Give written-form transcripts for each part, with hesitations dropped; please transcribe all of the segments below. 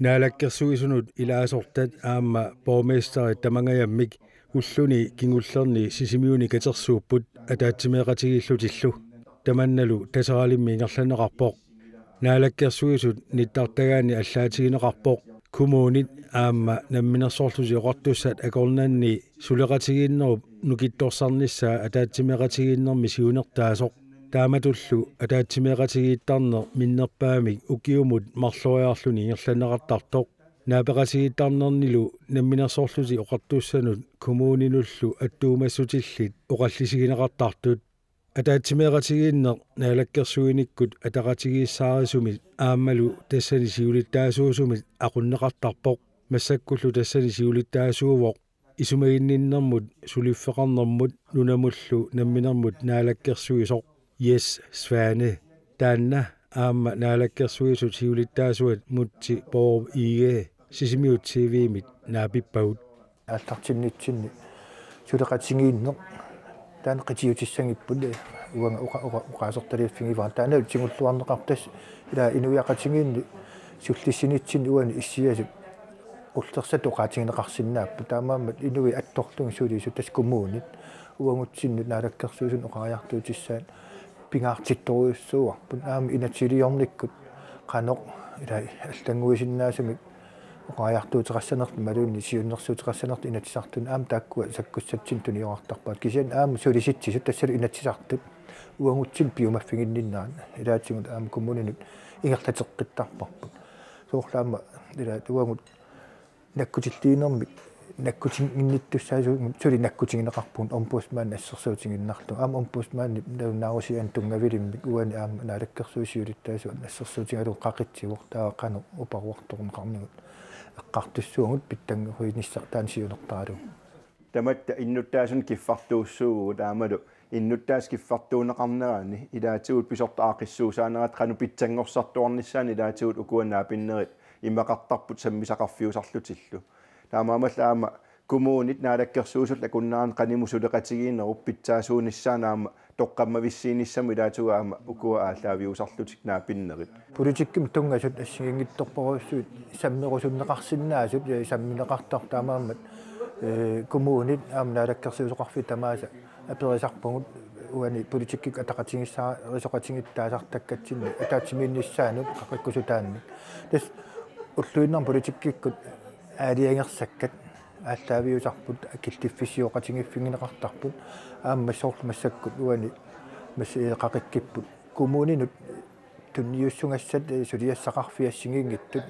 naalakkersuisunut ilaasortat aamma borgmesteri tamangajamik ulluni kingullerni sisimiuni katersuupput ataatsimeeqatigillutillu tamannalu taseralimmi ingerlaneqarpoq naalakkersuisut nittartagaani allaatigineqarpoq kumuunit aamma namminersorlusi oqartussat akornaanni suleqatigiinnerup nukittorsarnissaa ataatsimeeqatigiinnermi siunertaasoq taamatullu ataatsimeeqatigiittarner minnerpaamik ukiumut marloriarluni ingerlaneqartartoq naapeqatigiittarnernilu namminersorlusi oqartussanut kumuuninullu attuumassutillit oqallisigineqartartut ataatsimeeqatigiinner naalakkersuinikkut ataqatigiissaarisumit aammalu tassani siulittaasuusumit aqunneqartarpoq massakkullu tassani siulittaasuuvoq isumaginninnermut suliffeqarnermut nunamullu namminermut naalakkersuisoq yes Svane taanna aamma naalakkersuisut siulittaasuat mutsi por ige sisimiut CV-mit naapippagut аллартиннитсинни сулеқатингииннеқ таана қитиутиссангиппут уанга уқаасерталиаффигиваа таана тигуллуарнеқартас ила инуяқатингиинни суллиссинитсин уани иссиасут уллерсат уқаатингинеқарсинааппу таамаамат инуи атторлунг сулису тас коммуунит уангутсинну наалаккерсуусун оқариартуутиссаат пингаартитторуйуссууарпут аама инатсилиорниккут қаноқ ила аллангуисиннаасумик оқариартуутеқассанерт малуунни сиуннерсуутеқассанерт инатсисартун аама тааккуа саккуссатсин туниоқартарпаат кисиан аама сулиситсисут тассалу инатсисартут уангутсин пиумаффигинниннаан илаатсигут аама коммунинут ингерлатеққиттарпарпут соорлаама ила туангут наккутиллиинерми наккутингинниттуссаасуу сули наккутингинеқарпуун омбусмаан ассерсуутингиннарлу аама омбусмаанни наунаавусиан тунгавилиммик уани аама наалаккерсуусиулиттаасуат ассерсуутингалу қақитсивор таақано упаруарторнеқарнигут эққартуссуугут питтангуиниссар таансиунертаалу таматта иннуттаасун киффартууссуугу таамалу иннуттаас киффартуунеқарнераани илаатигут писортаақиссуусаанерат қану питсангорсартуарниссаани илаатигут укуанаа пиннерит иммақартарпут саммисақарфиусарлутиллу таамаамаллаама кумуунит наалаккерсуусут акуннаан канимусулеқатигиинеруп питсаасуунissaanaама тоққаммависсииниссаму илаатугаама укуа ааллаавиусарлутик наапиннерит политикким тунгасут ассигингиттарпоруссуут саммерусуннеқарсинаасут самминеқартар таамаамат кумуунит аама наалаккерсуусоқарфи тамааса аперисарпугут уани политиккик атақатингиссаа рисоқатингиттаасартаккатсинни атаатсимиинниссаанут қақиккусутаанни тас уллуиннар политиккиккут аалиангерсаккат ааллаавиусарпут акиллиффисиоқатингиффингинеқартарпут аама соорлу массаккут уани масеқақиккиппут кумуунинут тунниуссунгассат сулиассақарфиассигингиттут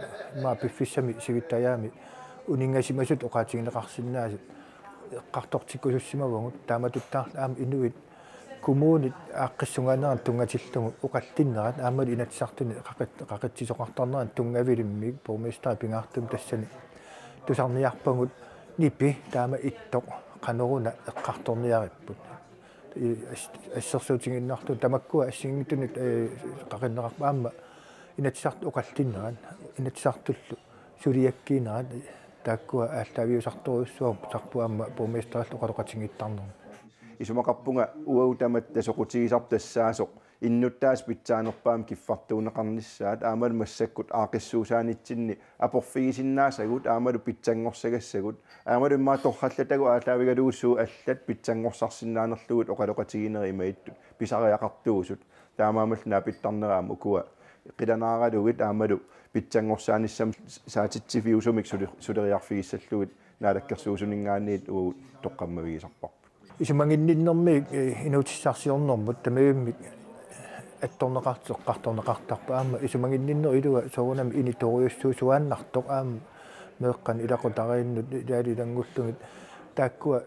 маа пиффиссами сигиттаяами унингасимасут оқаатингинеқарсинаасут эққартортиккусуссимавгут тааматуттаар аама инуит кумуунит ааққиссунгаанеран тунгатиллугу уқалтиннерат аамали инатсартуни қақитсисоқартарнеран тунгавилиммик боргместер пингаартум тассани тусарниарпагут нипи таама иттоқ қанеруна эққарторниариппут ассерсуутингиннарту тамаккуа ассингитунит қақиннеқарпа аама инатсарту уқалтиннерат инатсартуллу сулиаккиинерат тааккуа ааллавиусарторуссуа сарпуамма боргместераллу оқалоқатингиттарнеру исумақарпунга уаутамат тасоқутигисартассаасоқ иннуттаас питсаанерпаам киффартуунеқарниссаат аамалу массаккут аақиссуусаанитсинни апорфигисиннаасагут аамалу питсангорсагассагут аамалу иммаа торхаллатагу аалаавигалууссуу аллат питсангорсарсинаанерлугут оқалоқатигинери имаиттут писариақартуусут таамаамал наапиттарнераам укуа қиланааралугит аамалу питсангорсааниссам саатитсифиусумик сулериарфигиссаллугит наалаккерсуусунингаанниит уу тоққаммавигисарпар исумангинниннэрми инуутиссарсиорнэрмут тамиуммик атторнеқартеққарторнеқартарпа аама исумангинниннер илуга соорунами иниториуссуусуааннартоқ аама меэққан илақутарииннут илаалилангуллугит тааккуа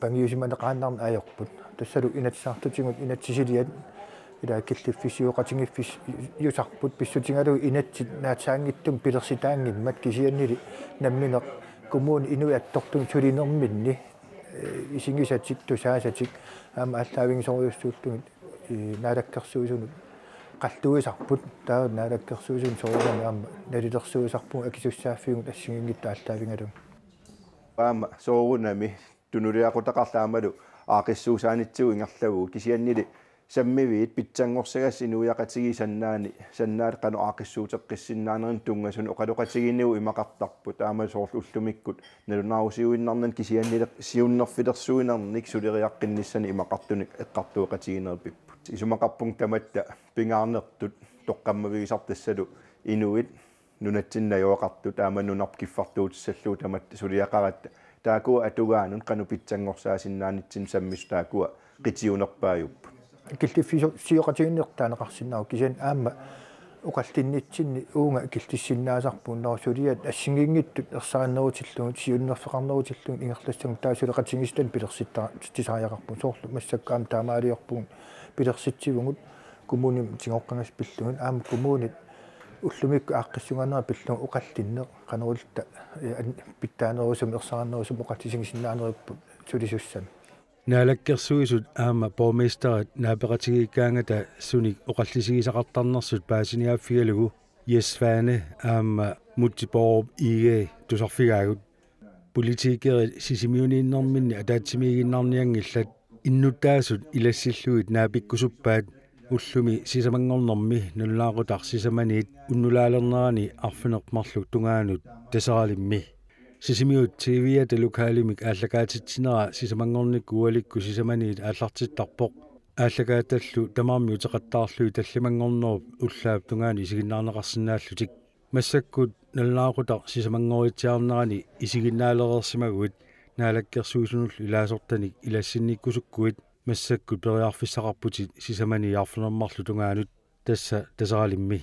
пангиусиманеқааннарна аёрпут тассалу инатсаартутингут инатсисилиат ила киллиффисиоқатингиффис юсарпут писсутингалуг инатсит наатсаангиттум пилерситаангиммат кисианнили намминеқ коммуун инуи аттортун сулинерминни исингисатик тусаасатик аама аллаавингисориуссууллугит наалаккерсуусунут qalluisarput taa naalakkерсуусун соорунами аама налилерсуусарпуг акисуссааффигут ассигингитта аллаавингалу аама соорунами тунулиақутақарлаамалу аақиссуусаанитсуг ингерлаву кисианнили саммивиит питсангорсагас инуяқатиги саннаат каноақиссуутеққиссиннаанерин тунгасун оқалоқатигинниу имақартарпут аама соорлу уллумиккут налунаарусиуиннарнан кисианнилеқ сиуннерфилерсуинарник сулериаққинниссани имақартуник эққартуоқатигинерпиппут исумақарпун таматта пингаарнертут тоққаммавигисартассалу инуит нунатсинна юоқартут аама нунарп киффартуутиссаллуу таматта сулиақаратта таакуа атугаанун кану питсангорсаасиннаанитсин саммис таакуа qitiunerpaajuppu киллиффисиоқатигиннертаанеқарсинаа кисиан аама уқалтиннитсинни уунга киллиссиннаасарпуун норсулиат ассингингиттут ерсааннерутиллугут сиуннерфеқарнерутиллугут ингерлассагун таасулеқатингистан пилерситтара тисааяқарпун соорлу массаккаам таамаалиорпуун пилерситсивугут кумуним тигоққангас пиллугун аама кумунит уллумикку ааққиссуганера пиллугу уқалтиннеқ канерулта питтаанерусум ерсааннерусум уқалтисингисиннаанериппут сулисуссами наалаккерсуисут аама borgmesteret наапеқатигиккаангата суник оқаллисигисақартарнерсут паасиниааффигалугу Jesvane аама мутсипорп иге тусарфигаагут политикерит сисимиунииннэрминни атаатсимигиннарниангиллат иннуттаасут илассиллуит наапиккусуппаат уллуми сисамангорнэрми нуллаақутар сисаманиит уннулаалернерани арфинермарлу тунгаанут тасаралимми сисимиут тивиата локалимик ааллакаатитсинера сисамангорникку уаликку сисаманиит ааллартиттарпоқ ааллакааталлу тамаарми утеқаттаарлуи таллимангорнеруп уллаап тунгаани исигиннаарнеқарсинааллутик массаккут наллаақутар сисамангоритсиарнерани исигиннаалерерсимагуит наалаккерсуисунуллу илаасортаник илассинниккусуккуит массаккут периарфиссақарпутит сисамани арфинермарлу тунгаанут тасса тасаралимми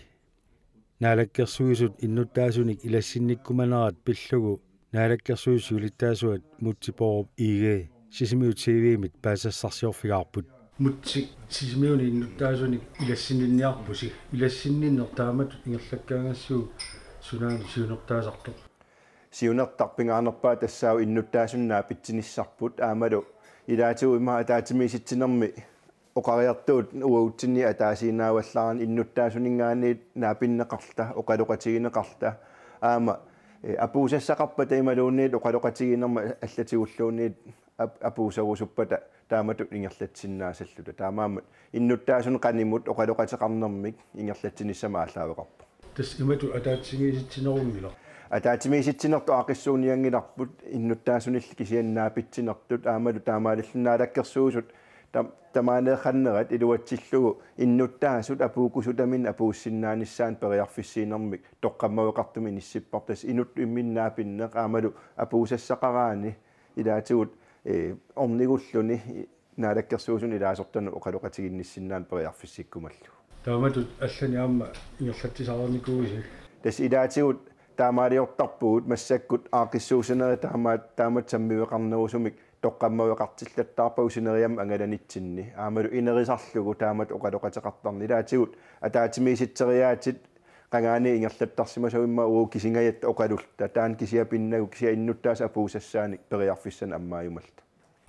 наалаккерсуисут иннуттаасуник илассинниккуманерат пиллугу наалаккерсуисуулиттаасуат мутсипорп иге сисимиут сивимит паасассарсиорфигаарпут мутсик сисимиуни иннуттаасуник илассиннинниарпуси илассинниннертаамат ингерлаккаагассуу сунаани сиунертаасартоқ сиунертарпингаарнерпаа тассаау иннуттаасуннаа питсиниссарпут аамалу илаатиу има атаатимиситсинерми оқариартуут уаутсинни атаасинааваллааран иннуттаасунингаанниит наапиннеқарта оқалоқатигинеқарта аама апуусассақарпата ималуунниит оқалоқатигинерма аллатигуллуунниит апуусарусуппата таамату ингерлатсиннаасаллута таамаамат иннуттаасун qaнимут оқалоқатеқарнэрмик ингерлатсиниссама ааллаавеқарпу тас имату атаатсигиситсинерунгила атаатимиситсинерту ақиссууниангиларпут иннуттаасунилли кисианнаапитсинертут аамалу таамаалиллуннаалаккерсуусут тамаанеқаннерат илуатсиллугу иннуттаасут апуукусутамин апууссиннааниссаан периарфиссиинермик тоққаммавеқартуми ниссиппартас инут имминнаапиннеқ аамалу апуусассақараани илаатигут орнигуллуни наалаккерсуусун илаасортану оқалоқатигинниссиннаан периарфиссиккумаллу тааматут аллани аама ингерлатсисаарникууси тас илаатигут таамаалиортарпуут массаккут аақиссуусинери таамат саммивеқарнерусумик тоққаммавеқартиллаттаарпаусинериам ангаланитсинни аамалу инерисарлугу таамат оқалоқатеқартарни илаатигут атаатимиситсериаатит qangaani ingerlattarsимасуимма уу кисингаят оқалулта таан кисиапиннагу кисиа иннуттааса апуусассааник периарфиссан аммааюмалта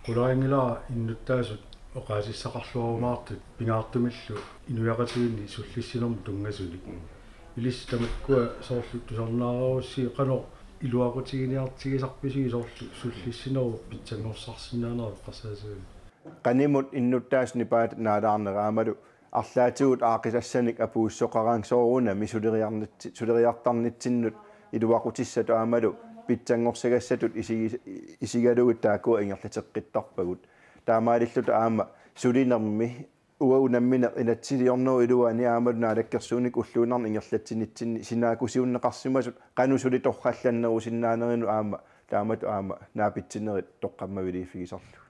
qulaangilaa innuttaasut oqaasissaqarluarumaartut pingaartumillu inuaqatuinni sullissinermu tunngasulik ilis tamakkua soorlu tusarnaaruussi qano iluaqutigiниартигисарписиги soorlu sullissineru pitsanngorsaarsinnaanera qasaasuuni qanimut innuttaasni paat naalaarneraamalu арлаатигут аақисассаник апууссоқараан соорuna мисулериартарнитсиннут илуақутиссату аамалу питсангорсагассатут исигалугут таакуа ингерлатеққиттарпагут таамаалиллута аама сулинерми уаунаммина инатсилиорнеру илуани аамалу наалаккерсууник уллуунарни ингерлатсинитсинни синаакусиуннеқарсимасут қанусули торхалланнеру синнаанерину аама таамату аама наапитсинерит тоққаммавилиифигисарлу